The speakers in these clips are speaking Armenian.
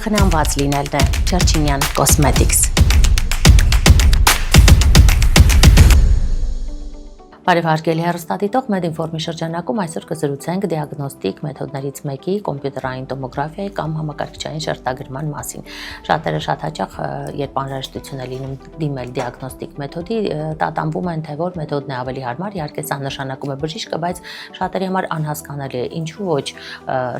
Խնամված լինելն է Չերչինյան Cosmetics։ Բարևարկելի հեռուստադիտող Medinform-ի շրջանակում այսօր կզրուցենք դիագնոստիկ մեթոդներից մեկի կոմպյուտերային տոմոգրաֆիայի կամ համակարգչային շերտագրման մասին։ Շատերը շատ հաճախ, երբ անհրաժեշտություն է լինում դիմել դիագնոստիկ մեթոդի, տատանվում են, թե որ մեթոդն է ավելի հարմար, իհարկե սա նշանակում է բժիշկը, բայց շատերի համար անհասկանալի է ինչու ոչ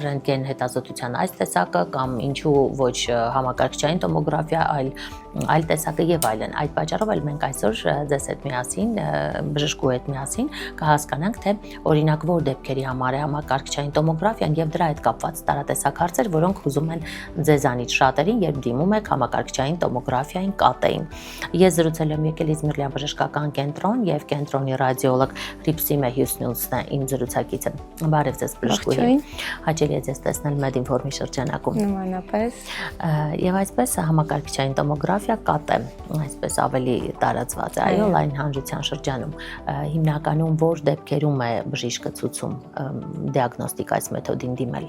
ռենտգեն հետազոտության այս տեսակը կամ ինչու ոչ համակարգչային տոմոգրաֆիա, այլ տեսակը եւ այլն։ Այդ պատճառով էլ մենք այսօր ձեզ հետ միասին բժշկու հետ միասին կհասկանանք, թե օրինակ որ դեպքերի համար է համակարգչային տոմոգրաֆիան եւ դրա հետ կապված տարատեսակ հարցեր, որոնք հուզում են ձեզանից շատերին, երբ դիմում եք համակարգչային տոմոգրաֆիային կատեին։ Ես զրուցել եմ եկել Իզմիրլյան բժշկական կենտրոն եւ կենտրոնի ռադիոլոգ Ռիփսիմե Հյուսնյունսն է իմ զրուցակիցը։ Բարև ձեզ բժշկուհի։ Հաճելի է ձեզ տեսնել Medinform-ի շրջանակում։ Նմանապես։ Եվ այսպես համակարգչային տոմոգրաֆիա կատե, այսպես ավելի տարածված է, այո, լայն հանրության շրջանում։ Հիմնականում որ դեպքերում է բժիշկը ցուցում դիագնոստիկ այս մեթոդին դիմել։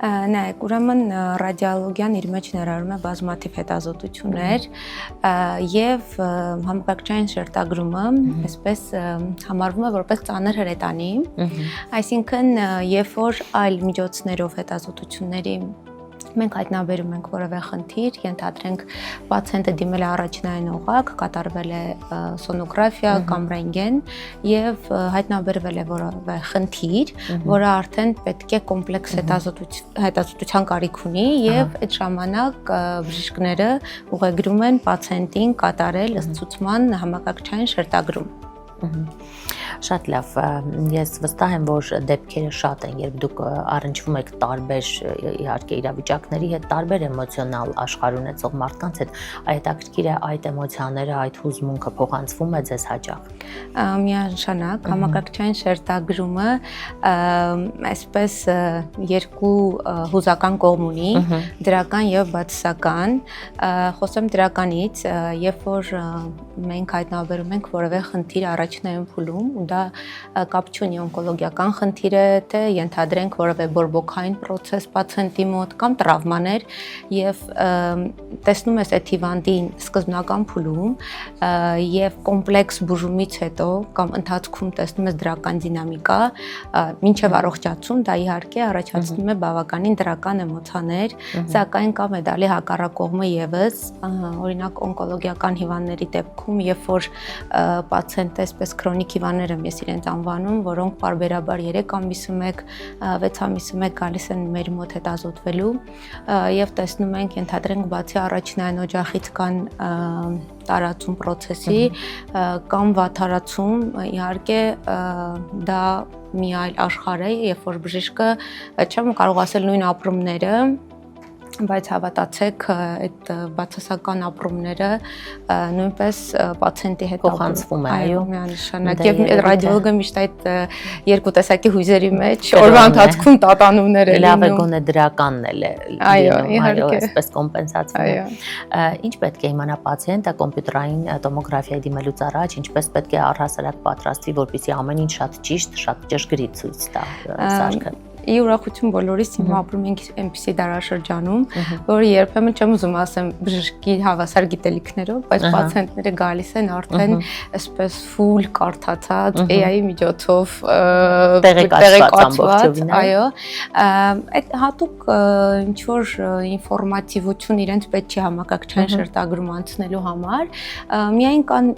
Նայեք, ուրեմն ռադիոլոգիան իր մեջ ներառում է բազմաթիվ հետազոտություններ եւ համակարգչային շերտագրումը այսպես համարվում է որպես ծանր հրետանի, այսինքն երբ որ այլ միջոցներով հետազոտությունների մենք հայտնաբերում ենք որևէ խնդիր, ենթադրենք պացիենտը դիմել է առաջնային օղակ, կատարվել է սոնոգրաֆիա կամ ռենտգեն եւ հայտնաբերվել է որևէ խնդիր, որը արդեն պետք է կոմպլեքս հետազոտության կարիք ունի եւ այդ ժամանակ բժիշկները ուղեգրում են պացիենտին կատարել ըստցուցման համակարգչային շերտագրում։ Շատ լավ, ես վստահ եմ, որ դեպքերը շատ են, երբ դուք առնչվում եք տարբեր իհարկե իրավիճակների հետ, տարբեր էմոցիոնալ աշխարհ ունեցող մարդկանց հետ, հետաքրքիր է այդ էմոցիաները, այդ հուզմունքը փոխանցվում է ձեզ հաճախ։ Միանշանակ համակարգչային շերտագրումը այսպես երկու հուզական կողմ ունի, դրական եւ բացասական։ Խոսեմ դրականից, երբ որ մենք հայտնաբերում ենք որևէ խնդիր առաջնային փուլում, ու դա կապ չունի օնկոլոգիական խնդիր է, թե ենթադրենք որևէ բորբոքային process պացիենտի մոտ կամ տրավմաներ եւ տեսնում ես այդ հիվանդին սկզբնական փուլում եւ կոմպլեքս բուժումից հետո կամ ընթացքում տեսնում ես դրական դինամիկա, մինչեւ առողջացում, դա իհարկե առաջացնում է բավականին դրական էմոցիաներ, սակայն կա մեդալի հակառակ կողմը եւս, օրինակ օնկոլոգիական հիվանդների դեպքում, երբ որ պացիենտը այսպես քրոնիկ հիվանդներ եմ ես իրենց անվանում, որոնք պարբերաբար 3 ամիսը 1, 6 ամիսը 1 գալիս են մեր մոտ հետազոտվելու եւ տեսնում ենք, ենթադրենք բացի առաջնային օջախից կան տարածում process-ի կամ վատթարացում, իհարկե դա մի այլ աշխարհ է, երբ որ բժիշկը չեմ կարող ասել նույն ապրումները, բայց հավատացեք, այդ բացասական ապրումները նույնպես պացիենտի հետ փոխանցվում է, այո, միանշանակ եւ ռադիոլոգը միշտ այդ երկու տեսակի հույզերի մեջ օրվա ընթացքում տատանումներ է լինում։ Լավ է գոնե դրականն է, այո, իհարկե, այսպես կոմպենսացվում է։ Ինչ պետք է իմանա պացիենտը կոմպյուտերային տոմոգրաֆիայի դիմելուց առաջ, ինչպես պետք է առհասարակ պատրաստվի, որպեսզի ամեն ինչ շատ ճիշտ, շատ ճշգրիտ ցույց տա սարքը։ Ի ուրախություն բոլորիս հիմա ապրում ենք այնպիսի դարաշրջանում, որ երբեմն չեմ ուզում ասեմ բժշկի հավասար գիտելիքներով, բայց պացիենտները գալիս են արդեն այսպես full կարդացած AI-ի միջոցով տեղեկացված, այո, այդ հատուկ ինչ որ ինֆորմատիվություն իրենց պետք չի համակարգչային շերտագրում անցնելու համար, միայն կան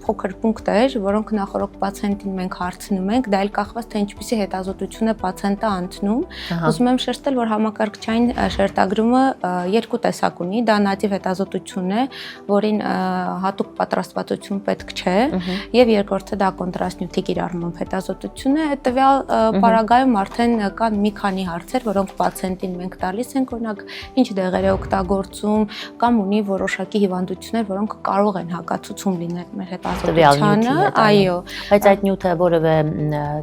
փոքր պունկտեր, որոնք նախորդ պացիենտին մենք հարցնում ենք, դա էլ կախված թե ինչպիսի հետազոտություն է պացիենտը ուզում եմ շեշտել, որ համակարգչային շերտագրումը երկու տեսակ ունի, դա նատիվ հետազոտություն է, որին հատուկ պատրաստվածություն պետք չէ, եւ երկրորդը դա կոնտրաստ նյութի կիրառմամբ հետազոտություն է, հետեւյալ պարագայում արդեն կան մի քանի հարցեր, որոնք պացիենտին մենք տալիս ենք, օրինակ ինչ դեղեր է օգտագործում կամ ունի որոշակի հիվանդություններ, որոնք կարող են հակացուցում լինել մեր հետազոտությանը, այո, բայց այդ նյութը որևէ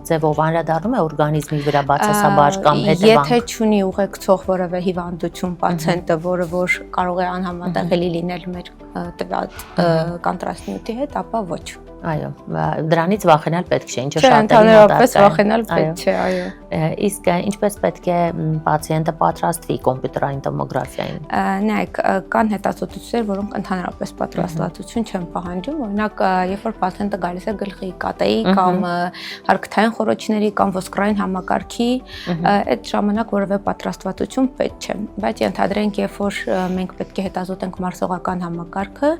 ձևով անդրադառնում է օրգանիզմի վրա բացասաբար կամ հետևանք։ Եթե չունի ուղեկցող որևէ հիվանդություն պացիենտը, որը որ կարող է անհամատեղելի լինել մեր տվյալ կոնտրաստ նյութի հետ, ապա ոչ։ Այո, դրանից վախենալ պետք չէ, ինչը Չէ, շատերին ընդհանրապես վախենալ պետք չէ, այո։ Իսկ ինչպես պետք է պացիենտը պատրաստվի կոմպյուտերային տոմոգրաֆիային։ Նայեք, կան հետազոտություններ, որոնք ընդհանրապես պատրաստվածություն չեն պահանջում, օրինակ, երբ որ պացիենտը գալիս է գլխի կատեի կամ հարկթային խոռոչների կամ ոսկրային համակարգի, այդ ժամանակ որևէ պատրաստվածություն պետք չէ, բայց ենթադրենք, երբ որ մենք պետք է հետազոտենք մարսողական համակարգը,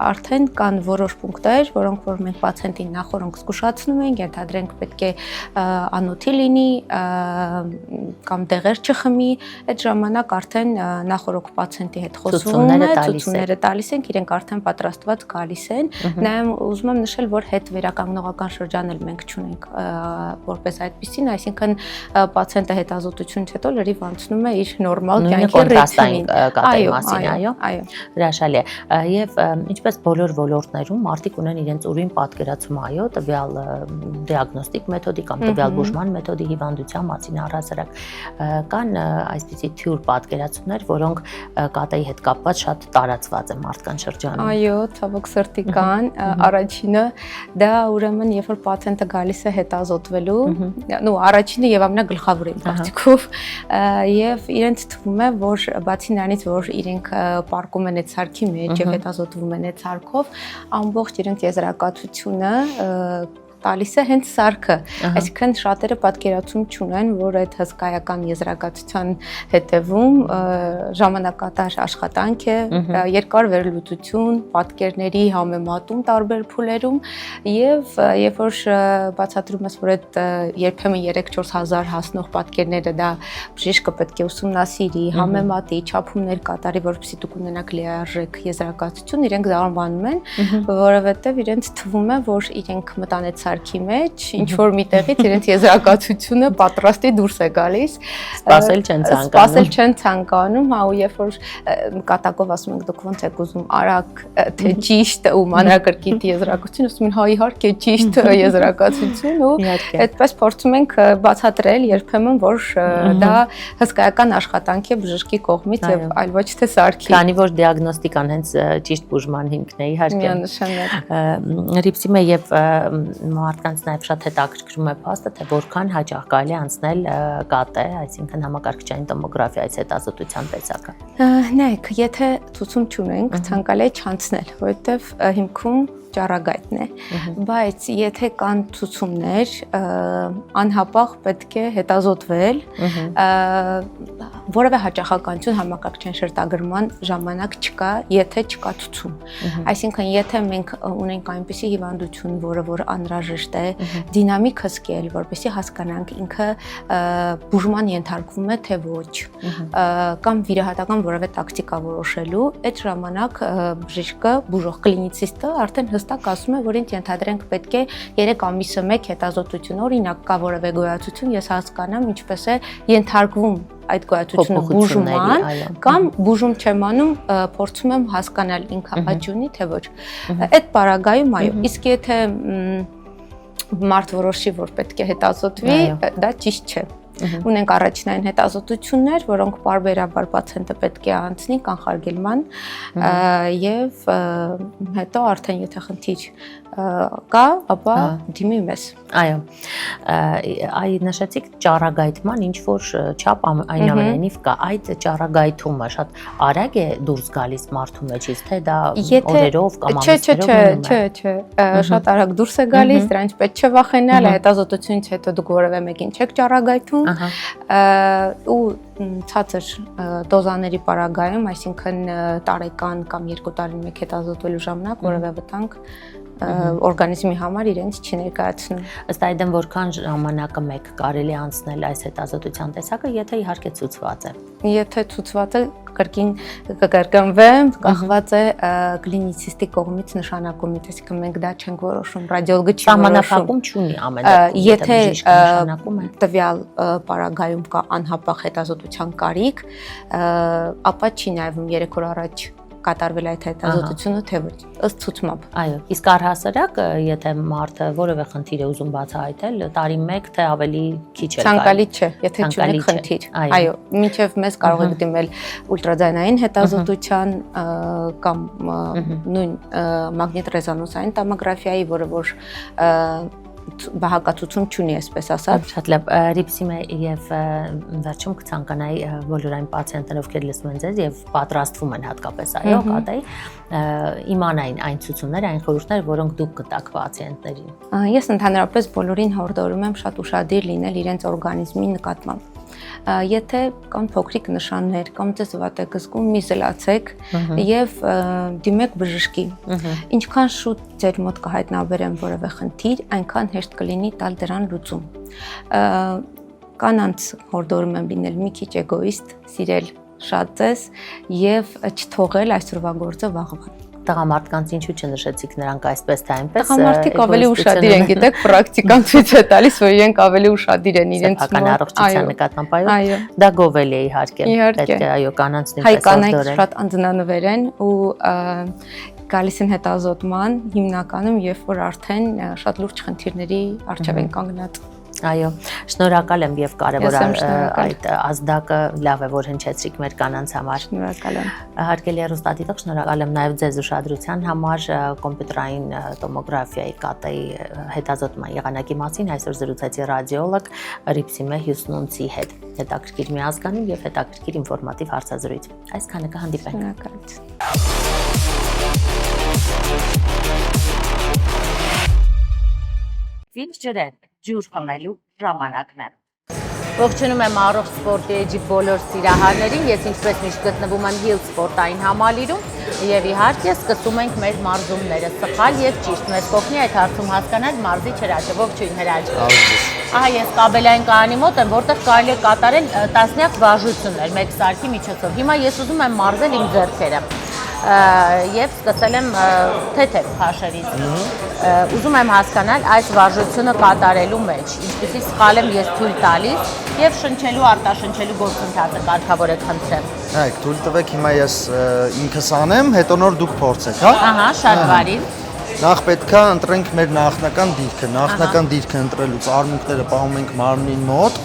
արդեն կան որոշ պունկտներ, որոնք որ մենք պացիենտին նախորդ զգուշացնում ենք, ենթադրենք պետք է անոթի լինի կամ դեղեր չխմի, այդ ժամանակ արդեն նախորդ պացիենտի հետ խոսում է, ցուցումները տալիս ենք, իրենք արդեն պատրաստված գալիս են։ Նաև ուզում եմ նշել, որ հետ վերականգնողական շրջան էլ մենք չունենք որպես այդպեսին, այսինքն պացիենտը հետազոտությունից հետո լրիվ անցնում է իր նորմալ կյանքի ռիթմին։ Այո, հրաշալի է։ Եվ ինչպես բոլոր ոլորտներում մարդիկ ունեն իրենց ուրույն պատկերացում այո, տվյալ դիագնոստիկ մեթոդի կամ տվյալ բուժման մեթոդի հիվանդության մասին առհասարակ կան այսպիսի թյուր պատկերացումներ, որոնք կատեի հետ կապված շատ տարածված է մարդկանց շրջանում։ Այո, ցավոք սրտի կան։ Առաջինը դա ուրեմն երբ որ պացիենտը գալիս է հետազոտվելու, առաջինը եւ ամենագլխավորը իմ կարծիքով, եւ իրենց թվում է, որ բացի նրանից, որ իրենք պարկում են այդ սարքի մեջ եւ հետազոտվում են այդ սարքով, ամբողջ իրենց եզրակացությունը տալիս է հենց սարքը, այսինքն շատերը պատկերացում չունեն, որ այդ հսկայական եզրակացության հետևում ժամանակատար աշխատանք է, երկար վերլուծություն, պատկերների համեմատում տարբեր փուլերում եւ երբ որ բացատրում ես, որ այդ երբեմն 3-4 հազար հասնող պատկերները դա բժիշկը պետք է ուսումնասիրի, համեմատի, չափումներ կատարի, որպեսզի դուք ունենաք լիարժեք եզրակացություն, իրենք զարմանում են, որովհետեւ իրենց թվում է, որ իրենք մտան այդ սարքի մեջ, ինչ որ միտեղից իրենց եզրակացությունը պատրաստի դուրս է գալիս, սպասել չեն ցանկանում, հա, ու երբ որ կատակով ասում ենք դուք ոնց եք ուզում արագ թե ճիշտ ու մանրակրկիտ եզրակացություն, ասում են հա իհարկե ճիշտ եզրակացություն ու այդպես փորձում ենք բացատրել երբեմն, որ դա հսկայական աշխատանք է բժշկի կողմից եւ այլ ոչ թե սարքի։ Քանի որ դիագնոստիկան հենց ճիշտ բուժման հիմքն է, իհարկե։ Միանշանակ։ Ռիպսիմը եւ մարդկանց նաև շատ հետաքրքրում է փաստը, թե որքան հաճախ կարելի է անցնել կատե, այսինքն համակարգչային տոմոգրաֆիայից հետազոտության տեսակը։ Նայեք, եթե ցուցում չունենք, ցանկալի է չանցնել, որովհետև հիմքում ճառագայթն է, բայց եթե կան ցուցումներ, անհապաղ պետք է հետազոտվել, որևէ հաճախականություն համակարգչային շերտագրման ժամանակ չկա, եթե չկա ցուցում։ Այսինքն, եթե մենք ունենք այնպիսի հիվանդություն, որը որ անհրաժեշտ է դինամիկ հսկել, որպեսզի հասկանանք ինքը բուժման ենթարկվում է թե ոչ, կամ վիրահատական որևէ տակտիկա որոշելու, այդ ժամանակ բժիշկը, բուժող կլինիցիստը արդեն հստակ ասում է, որ ինձ ենթադրենք պետք է 3 ամիսը մեկ հետազոտություն, օրինակ կա որևէ գոյացություն, ես հասկանամ ինչպես է ենթարկվում այդ գոյացությունը բուժման, կամ բուժում չեմ անում, փորձում եմ հասկանալ ինքը աճ ունի թե ոչ։ Այդ պարագայում այո, իսկ եթե մարդ որոշի, որ պետք է հետազոտվի, դա ճիշտ չէ։ Ունենք առաջնային հետազոտություններ, որոնք պարբերաբար պացիենտը պետք է անցնի կանխարգելման եւ հետո արդեն եթե խնդիր կա, ապա դիմի մեզ։ Այո։ Այ նշեցիք ճառագայթման ինչ որ չափ այնուամենայնիվ կա, այդ ճառագայթումը շատ արագ է դուրս գալիս մարդու մեջից, թե դա օրերով կամ ամիսներով։ Չէ, շատ արագ դուրս է գալիս, դրանից պետք չէ վախենալ, հետազոտությունից հետո դուք որևէ մեկին չեք ճառագայթում ու ցածր դոզաների պարագայում, այսինքն տարեկան կամ 2 տարին մեկ հետազոտվելու ժամանակ որևէ վտանգ օրգանիզմի համար իրենց չի ներկայացնում։ Ըստ այդմ որքան ժամանակը մեկ կարելի է անցնել այս հետազոտության տեսակը, եթե իհարկե ցուցված է։ Եթե ցուցված է, կրկին կկրկնվեմ, կախված է կլինիցիստի կողմից նշանակումից, այսինքն մենք դա չենք որոշում, ռադիոլոգը չի որոշում։ Սահմանափակում չունի ամեն դեպքում, եթե նշանակում է տվյալ պարագայում կա անհապաղ հետազոտության կարիք, ապա չի նայվում 3 օր առաջ կատարվել այդ հետազոտությունը, թե ոչ, ըստ ցուցմամբ։ Այո, իսկ առհասարակ, եթե մարդը որևէ խնդիր է ուզում բացահայտել, տարի 1 թե ավելի քիչ է Ցանկալի չէ, եթե չունեք խնդիր։ Այո, մինչև մեզ կարող եք դիմել ուլտրաձայնային հետազոտության կամ նույն մագնիտ-ռեզոնանսային տոմոգրաֆիայի, որը որ բաղակացություն չունի, այսպես ասած։ Շատ լավ, Ռիփսիմե եւ վերջում կցանկանայի բոլոր այն պացիենտները, ովքեր լսում են ձեզ եւ պատրաստվում են հատկապես այո, կատայի, իմանային այն ցուցումները, այն խորհուրդները, որոնք դուք կտաք պացիենտներին։ Ես ընդհանրապես բոլորին հորդորում եմ շատ ուշադիր լինել իրենց օրգանիզմի նկատմամբ։ Եթե կան փոքրիկ նշաններ կամ ձեզ վատ եք զգում, մի զլացեք եւ դիմեք բժշկի։ Ինչքան շուտ ձեր մոտ կհայտնաբերեն որևէ խնդիր, այնքան հեշտ կլինի տալ դրան լուծում։ Կանանց հորդորում եմ լինել մի քիչ էգոիստ, սիրել շատ ձեզ եւ չթողել այսօրվա գործը վաղվան։ Տղամարդկանց ինչու չնշեցիք նրանք այսպես թե այնպես։ Տղամարդիկ ավելի ուշադիր են, գիտեք, պրակտիկան ցույց է տալիս, որ իրենք ավելի ուշադիր են իրենց սեփական առողջության նկատմամբ, այո։ Այո։ Դա գովել է իհարկե։ Պետք է այո, կանանց Հայ նույնպես կանայք հորդորել։ շատ անձնանվեր են ու գալիս են հետազոտման հիմնականում, երբ որ արդեն շատ լուրջ խնդիրների առջև են կանգնած։ Այո, շնորհակալ եմ եւ կարեւոր Ես եմ շնորհակալ։ այդ ազդակը լավ է որ հնչեցրիք մեր կանանց համար։ Շնորհակալ եմ։ Հարգելի հեռուստադիտող, շնորհակալ եմ նաեւ ձեզ ուշադրության համար կոմպյուտերային տոմոգրաֆիայի կատայի հետազոտման եղանակի մասին այսօր զրուցեցի ռադիոլոգ Ռիփսիմե Հյուսնունցի հետ։ Հետաքրքիր միազգանին եւ հետաքրքիր ինֆորմատիվ հարցազրույց։ Այսքանը կհանդիպենք։ Շնորհակալ։ Ֆիլմ ջուր խմելու ժամանակն է։ Ողջունում եմ առողջ սպորտի էջի բոլոր սիրահարներին, ես ինչպես միշտ գտնվում եմ Hill սպորտային համալիրում եւ իհարկե սկսում ենք մեր մարզումները, սխալ եւ ճիշտ, մեզ կօգնի այդ հարցում հասկանալ մարզիչ Հրաչը, ողջույն Հրաչ։ Ահա ես կաբելային կայանի մոտ եմ, որտեղ կարելի է կատարել տասնյակ վարժություններ մեկ սարքի միջոցով։ Հիմա ես ուզում եմ մարզել իմ ձեռքերը եւ սկսել եմ թեթև քաշերից։ Ուզում եմ հասկանալ այս վարժությունը կատարելու մեջ ինչպեսի սխալ եմ ես թույլ տալիս եւ շնչելու արտաշնչելու գործընթացը կարգավորեք խնդրեմ։ Այք, թույլ տվեք հիմա ես ինքս անեմ, հետո նոր դուք փորձեք, հա։ Ահա, շատ բարի։ Նախ պետքա ընտրենք մեր նախնական դիրքը։ Նախնական դիրքը ընտրելուց արմունկները պահում ենք մարմնին մոտ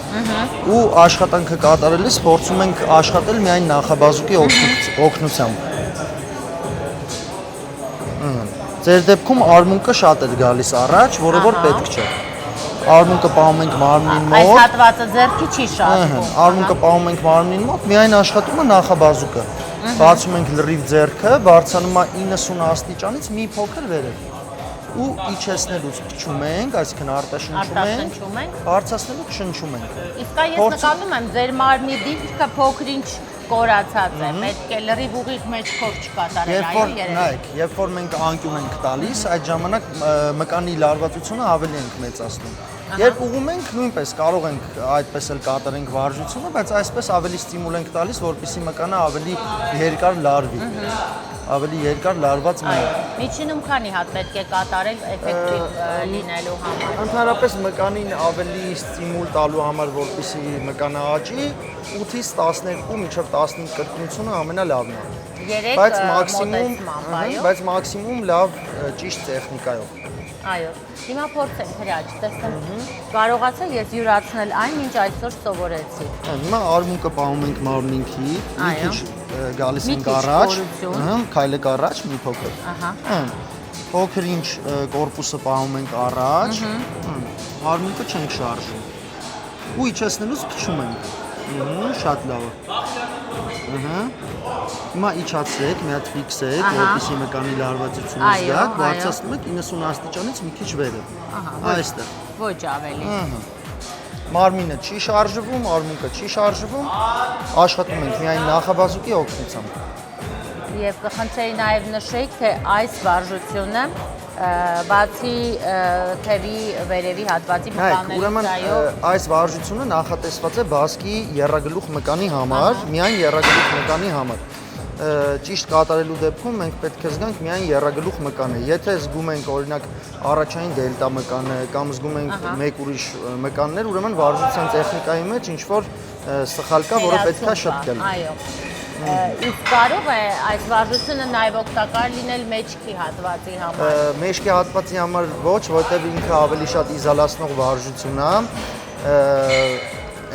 ու աշխատանքը կատարելիս փորձում ենք աշխատել միայն նախաբազուկի օգնությամբ։ Ձեր դեպքում արմունկը շատ է գալիս առաջ, որը որ պետք չէ։ Արմունկը պահում ենք մարմնին մոտ։ Այս հատվածը ձեռքի չի շարժվում։ Արմունկը պահում ենք մարմնին մոտ, միայն աշխատում է նախաբազուկը։ Բացում ենք լրիվ ձեռքը, բարձրանում է 90 աստիճանից մի փոքր վերև։ Ու իջեցնելուց փչում ենք, այսինքն արտաշնչում ենք, բարձրացնելուց շնչում ենք։ Իսկ ես նկատում եմ ձեր մարմնի դիրքը փոքր-ինչ կորացած է, պետք է լրիվ ուղիղ մեջքով չկատարել, այո, երևի։ Նայեք, երբ որ մենք անկյուն ենք տալիս, այդ ժամանակ մկանի լարվածությունը ավելի ենք մեծացնում։ Երբ ուղում ենք, նույնպես կարող ենք այդպես էլ կատարենք վարժությունը, բայց այսպես ավելի ստիմուլ ենք տալիս, որպեսզի մկանը ավելի երկար լարվի։ Ավելի երկար լարված մնա։ Միջինում քանի հատ պետք է կատարել էֆեկտիվ լինելու համար։ Ընդհանրապես մկանին ավելի ստիմուլ տալու համար, որպեսզի մկանը աճի, 8-ից 12 մինչև 15 կրկնությունը ամենալավն է։ Բայց մաքսիմում լավ ճիշտ տեխնիկայով։ Այո։ Հիմա փորձենք Հրաչ, տեսնեմ կարողացա ես յուրացնել այն, ինչ այսօր սովորեցի։ Հիմա արմունկը պահում ենք մարմնին քիչ, մի քիչ գալիս ենք առաջ, քայլեք առաջ մի փոքր։ Ահա։ Փոքր ինչ կորպուսը պահում ենք առաջ, արմունկը չենք շարժում։ Ու իջեցնելուց փչում ենք։ Շատ լավ է։ Հիմա իջացրեք, մի հատ ֆիքսեք, որպեսզի մկանի լարվածությունը զգաք, բարձրացնում եք 90 աստիճանից մի քիչ վերև։ Այստեղ։ Ոչ ավելի։ Մարմինը չի շարժվում, արմունկը չի շարժվում, աշխատում ենք միայն նախաբազուկի օգնությամբ։ Եվ կխնդրեի նաև նշեք, թե այս վարժությունը բացի թևի վերևի հատվածի մկաններից, այո, այս վարժությունը նախատեսված է բասկի եռագլուխ մկանի համար, միայն եռագլուխ մկանի համար։ Ճիշտ կատարելու դեպքում մենք պետք է զգանք միայն եռագլուխ մկանը։ Եթե զգում ենք օրինակ առաջային դելտա մկանը կամ զգում ենք մեկ ուրիշ մկաններ, ուրեմն վարժության տեխնիկայի մեջ ինչ որ սխալ կա, որը պետք է շտկել։ Այո։ Իսկ կարող է այս վարժությունը նաև օգտակար լինել մեջքի հատվածի համար։ Մեջքի հատվածի համար ոչ, որտեղ ինքը ավելի շատ իզոլացնող վարժություն է,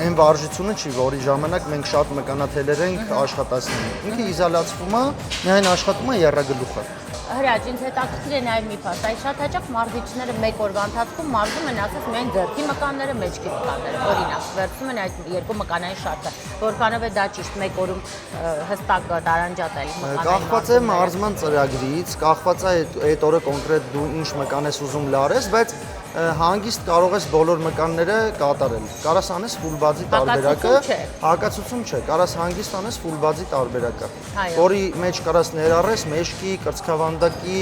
այն վարժությունը չի, որի ժամանակ մենք շատ մկանաթելեր ենք աշխատացնում։ Ինքը իզոլացվում է, միայն աշխատում է եռագլուխը։ Հրաչ, ինձ հետաքրքիր է նաև մի փաստ, այս շատ հաճախ մարզիչները մեկ օրվա ընթացքում մարզում են ասես միայն ձեռքի մկանները, մեջքի մկանները, օրինակ, վերցնում են այդ երկու մկանային շարքը, որքանով է դա ճիշտ մեկ օրում հստակ տարանջատել մկանային։ Կախված է մարզման ծրագրից, կախված է այդ օրը կոնկրետ դու ինչ մկան ես ուզում լարես, բայց հանգիստ կարող ես բոլոր մկանները կատարել։ Կարաս անես full բազի տարբերակը, հակացություն չէ, կարաս հանգիստ անես full բազի տարբերակը, որի մեջ կարաս ներառես մեջքի, կրծքավանդակի,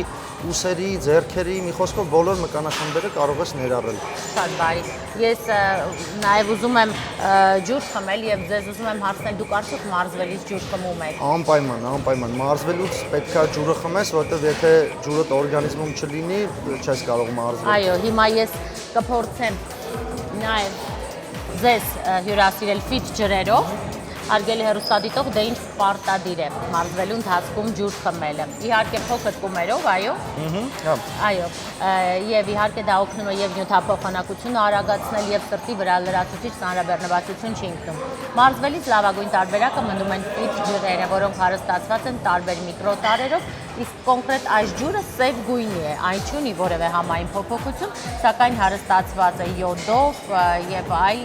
ուսերի, ձեռքերի, մի խոսքով բոլոր մկանախմբերը կարող ես ներառել։ Շատ բարի։ Ես նաև ուզում եմ ջուր խմել եւ ձեզ ուզում եմ հարցնել, դուք արդյոք մարզվելիս ջուր խմում եք։ Անպայման, մարզվելուց պետքա ջուրը խմես, որովհետեւ եթե ջուրդ օրգանիզմում չլինի, չես կարող մարզվել։ Այո, հիմա ես կփորձեմ նաև ձեզ հյուրասիրել ֆիտ ջրերով։ Հարգելի հեռուստադիտող, դե ինչ պարտադիր է մարզվելու ընթացքում ջուր խմելը։ Իհարկե փոքր կումերով, այո։ Այո։ Եվ իհարկե դա օգնում է եւ նյութափոխանակությունը արագացնել եւ սրտի վրա լրացուցիչ ծանրաբեռնվածություն չի ընկնում։ Մարզվելիս լավագույն տարբերակը մնում են ֆիտ ջրերը, որոնք հարստացված են տարբեր միկրոտարերով, իսկ կոնկրետ այս ջուրը սև գույնի է, այն չունի որևէ համային փոփոխություն, սակայն հարստացված է յոդով եւ այլ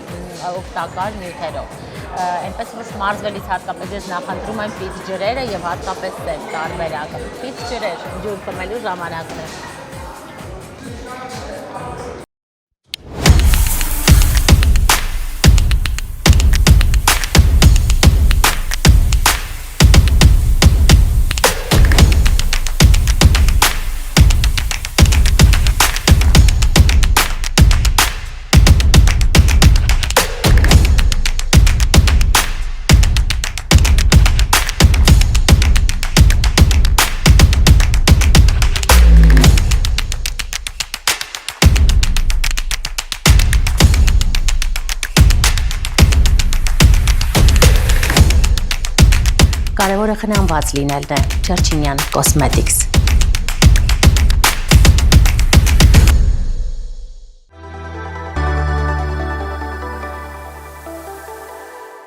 օգտակար նյութերով։ Այնպես որ մարզվելիս հատկապես ես նախընտրում եմ ֆիտ ջրերը եւ հատկապես սև տարբերակը։ Ֆիտ ջրեր ջուր խմելու ժամանակն է։ Կարևորը խնամված լինելն է։ Չերչինյան Cosmetics